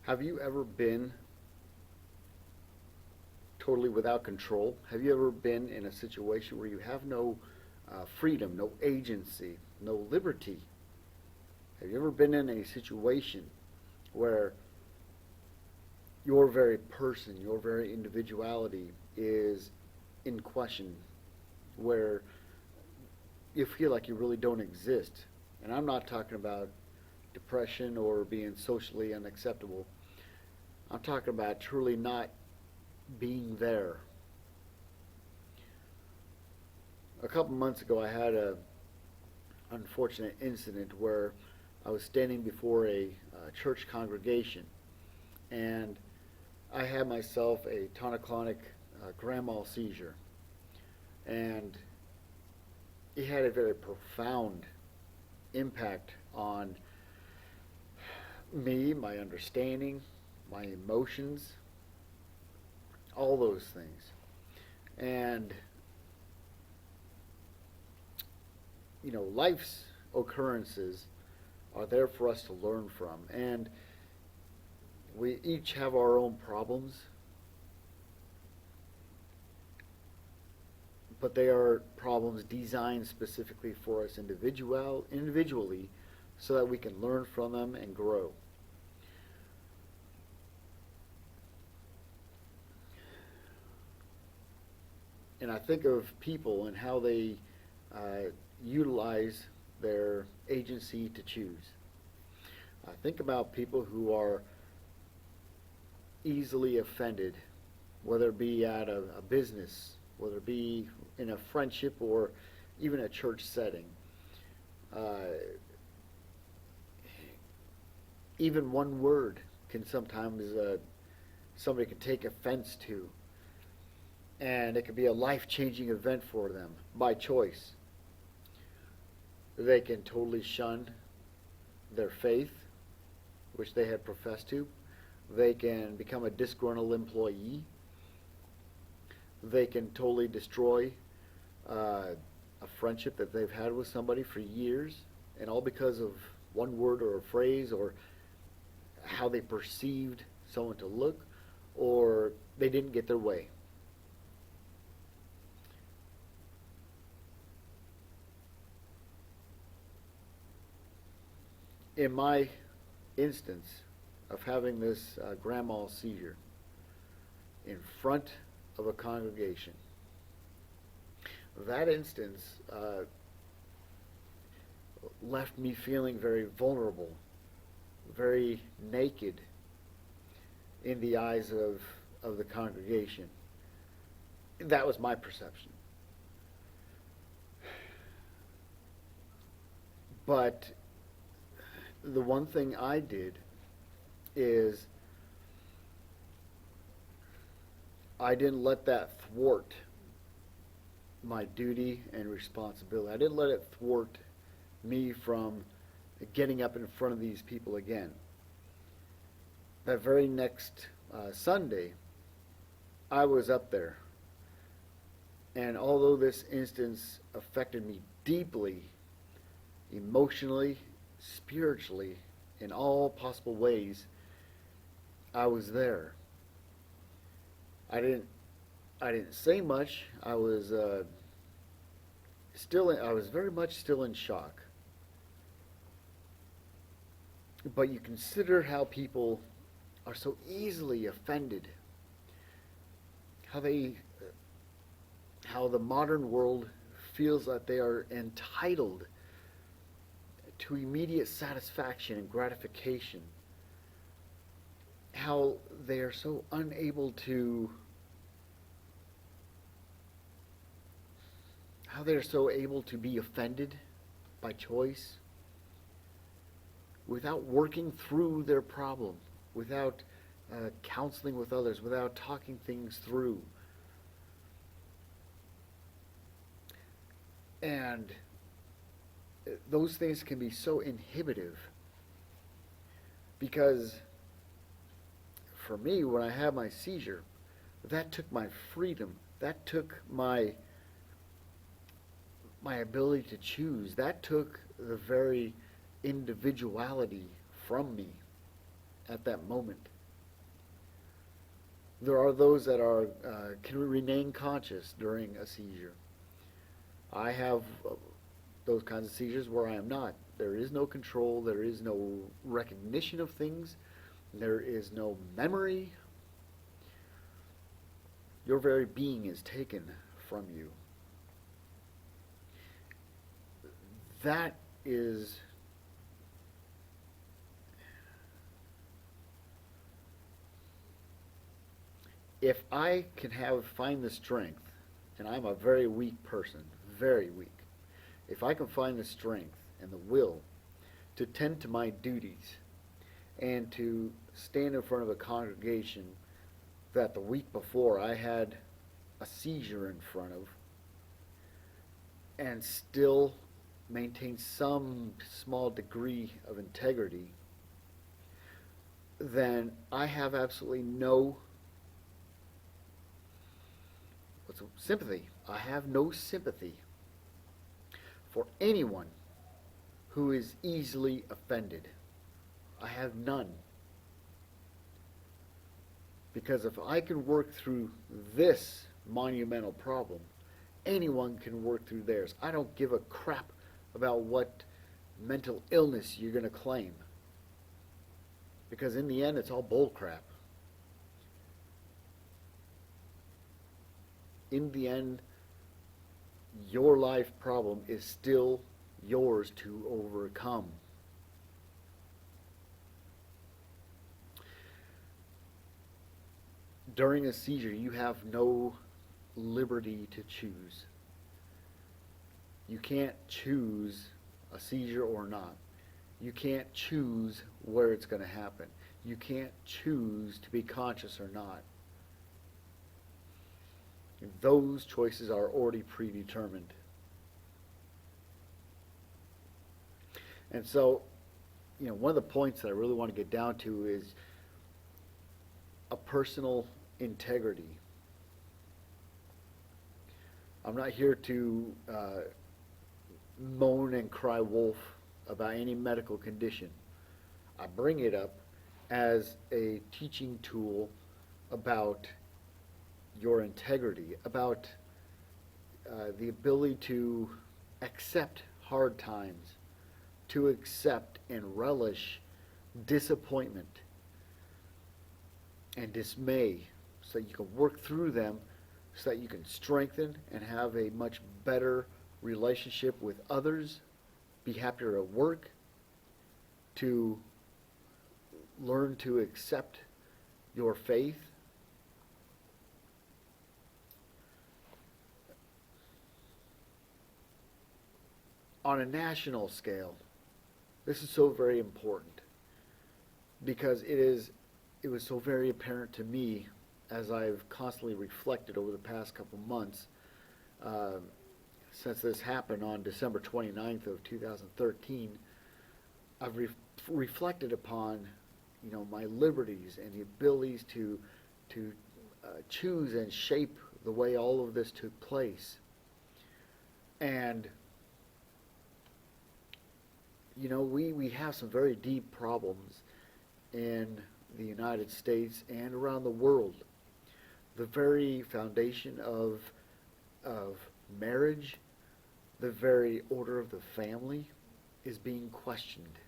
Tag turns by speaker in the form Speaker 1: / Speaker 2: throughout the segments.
Speaker 1: Have you ever been totally without control? Have you ever been in a situation where you have no freedom, no agency, no liberty? Have you ever been in a situation where your very person, your very individuality is in question, where you feel like you really don't exist? And I'm not talking about depression or being socially unacceptable. I'm talking about truly not being there. A couple months ago, I had a unfortunate incident where I was standing before a church congregation, and I had myself a tonic-clonic grand mal seizure, and it had a very profound impact on me, my understanding, my emotions, all those things. And, life's occurrences are there for us to learn from. And we each have our own problems, but they are problems designed specifically for us individually so that we can learn from them and grow. And I think of people and how they utilize their agency to choose. I think about people who are easily offended, whether it be at a business, whether it be in a friendship or even a church setting. Uh, Even one word can sometimes somebody can take offense to, and it could be a life-changing event for them by choice. They can totally shun their faith, which they had professed to. They can become a disgruntled employee. They can totally destroy a friendship that they've had with somebody for years, and all because of one word or a phrase or how they perceived someone to look, or they didn't get their way. In my instance of having this grand mal seizure in front of a congregation, that instance left me feeling very vulnerable, very naked in the eyes of the congregation. That was my perception. But the one thing I did is I didn't let that thwart my duty and responsibility. I didn't let it thwart me from getting up in front of these people again. That very next Sunday, I was up there. And although this instance affected me deeply, emotionally, spiritually, in all possible ways, I was there. I didn't I didn't say much. I was I was very much still in shock. But you consider how people are so easily offended. How they how the modern world feels that they are entitled to immediate satisfaction and gratification. How they are so unable to how they're so able to be offended by choice without working through their problem, without counseling with others, without talking things through. And those things can be so inhibitive because for me, when I had my seizure, that took my freedom. That took my ability to choose. That took the very individuality from me at that moment. There are those that are can remain conscious during a seizure. I have those kinds of seizures where I am not. There is no control. There is no recognition of things. There is no memory. Your very being is taken from you. That is if I can find the strength, and I'm a very weak person, very weak. If I can find the strength and the will to tend to my duties and to stand in front of a congregation that the week before I had a seizure in front of and still maintain some small degree of integrity, then I have absolutely no sympathy. I have no sympathy for anyone who is easily offended. I have none. Because if I can work through this monumental problem, anyone can work through theirs. I don't give a crap about what mental illness you're going to claim. Because in the end, it's all bull crap. In the end, your life problem is still yours to overcome. During a seizure, you have no liberty to choose. You can't choose a seizure or not. You can't choose where it's going to happen. You can't choose to be conscious or not. Those choices are already predetermined. And so, one of the points that I really want to get down to is a personal integrity. I'm not here to moan and cry wolf about any medical condition. I bring it up as a teaching tool about your integrity, about the ability to accept hard times, to accept and relish disappointment and dismay so that you can work through them, so that you can strengthen and have a much better relationship with others, be happier at work, to learn to accept your faith. On a national scale, this is so very important because it was so very apparent to me as I've constantly reflected over the past couple months since this happened on December 29th of 2013. I've reflected upon my liberties and the abilities to choose and shape the way all of this took place. And we have some very deep problems in the United States and around the world. The very foundation of marriage, the very order of the family is being questioned.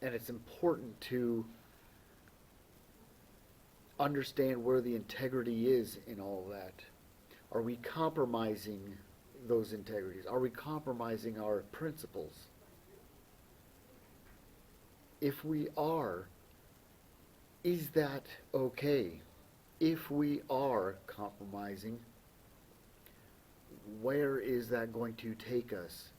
Speaker 1: And it's important to understand where the integrity is in all that. Are we compromising those integrities? Are we compromising our principles? If we are, is that okay? If we are compromising, where is that going to take us?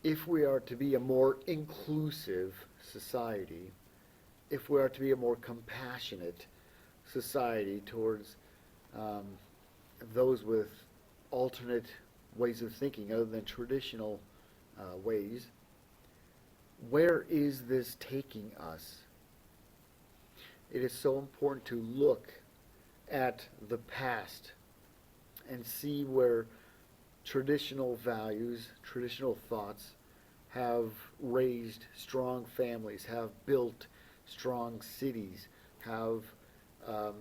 Speaker 1: If we are to be a more inclusive society, if we are to be a more compassionate society towards those with alternate ways of thinking other than traditional ways, where is this taking us? It is so important to look at the past and see where traditional values, traditional thoughts have raised strong families, have built strong cities, um,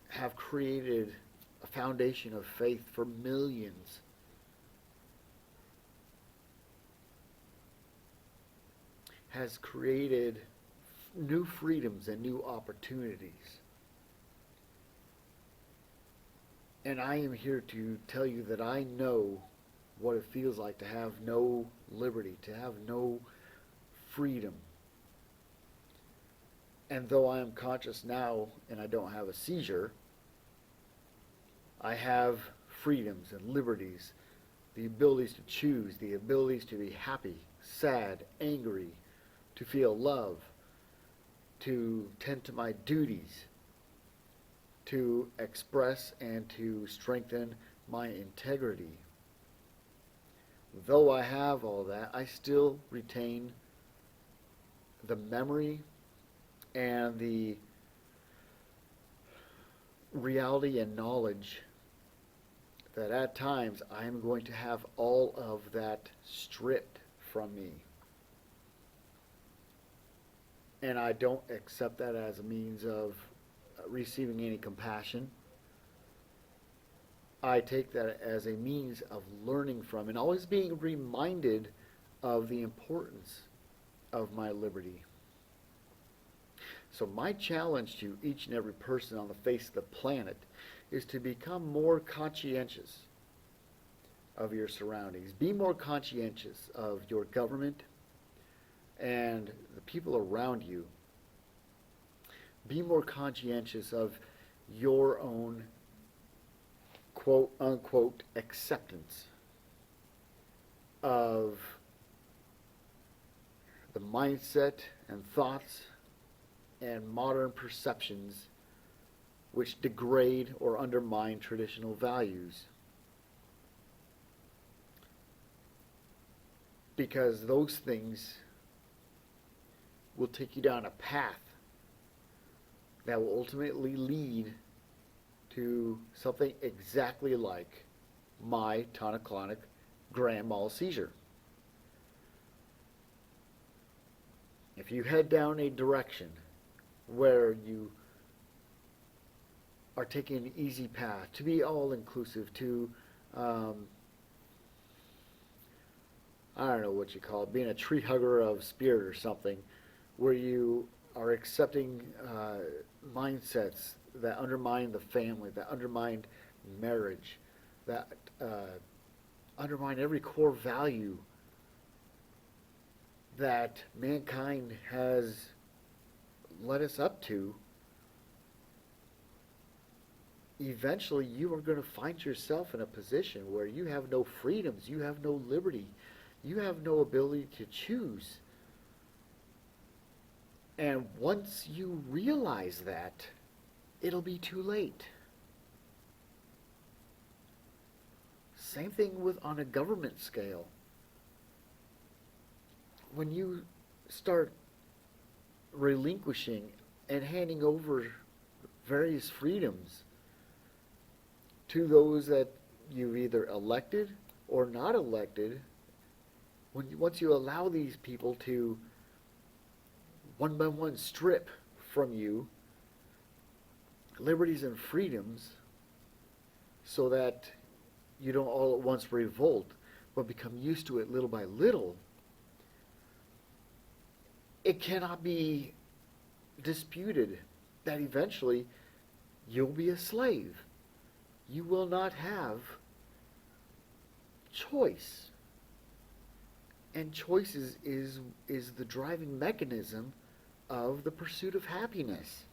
Speaker 1: have created a foundation of faith for millions. Has created new freedoms and new opportunities. And I am here to tell you that I know what it feels like to have no liberty, to have no freedom. And though I am conscious now and I don't have a seizure, I have freedoms and liberties, the abilities to choose, the abilities to be happy, sad, angry, to feel love, to tend to my duties, to express and to strengthen my integrity. Though I have all that, I still retain the memory and the reality and knowledge that at times I am going to have all of that stripped from me. And I don't accept that as a means of receiving any compassion. I take that as a means of learning from and always being reminded of the importance of my liberty. So my challenge to each and every person on the face of the planet is to become more conscientious of your surroundings. Be more conscientious of your government and the people around you. Be more conscientious of your own quote unquote acceptance of the mindset and thoughts and modern perceptions which degrade or undermine traditional values. Because those things will take you down a path that will ultimately lead to something exactly like my tonic-clonic grand mal seizure. If you head down a direction where you are taking an easy path to be all-inclusive, to I don't know what you call it, being a tree hugger of spirit or something, where you are accepting mindsets that undermine the family, that undermine marriage, that undermine every core value that mankind has led us up to, eventually you are going to find yourself in a position where you have no freedoms, you have no liberty, you have no ability to choose. And once you realize that, it'll be too late. Same thing with on a government scale. When you start relinquishing and handing over various freedoms to those that you've either elected or not elected, once you allow these people to one by one strip from you liberties and freedoms so that you don't all at once revolt, but become used to it little by little, it cannot be disputed that eventually you'll be a slave. You will not have choice. And choice is the driving mechanism of the pursuit of happiness.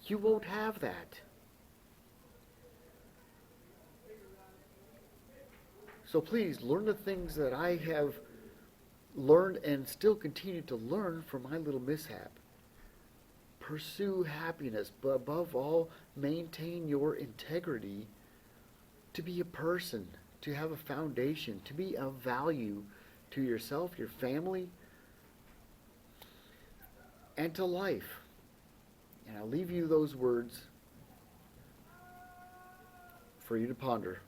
Speaker 1: You won't have that. So please learn the things that I have learned and still continue to learn from my little mishap. Pursue happiness, but above all, maintain your integrity to be a person, to have a foundation, to be of value to yourself, your family, and to life. And I'll leave you those words for you to ponder.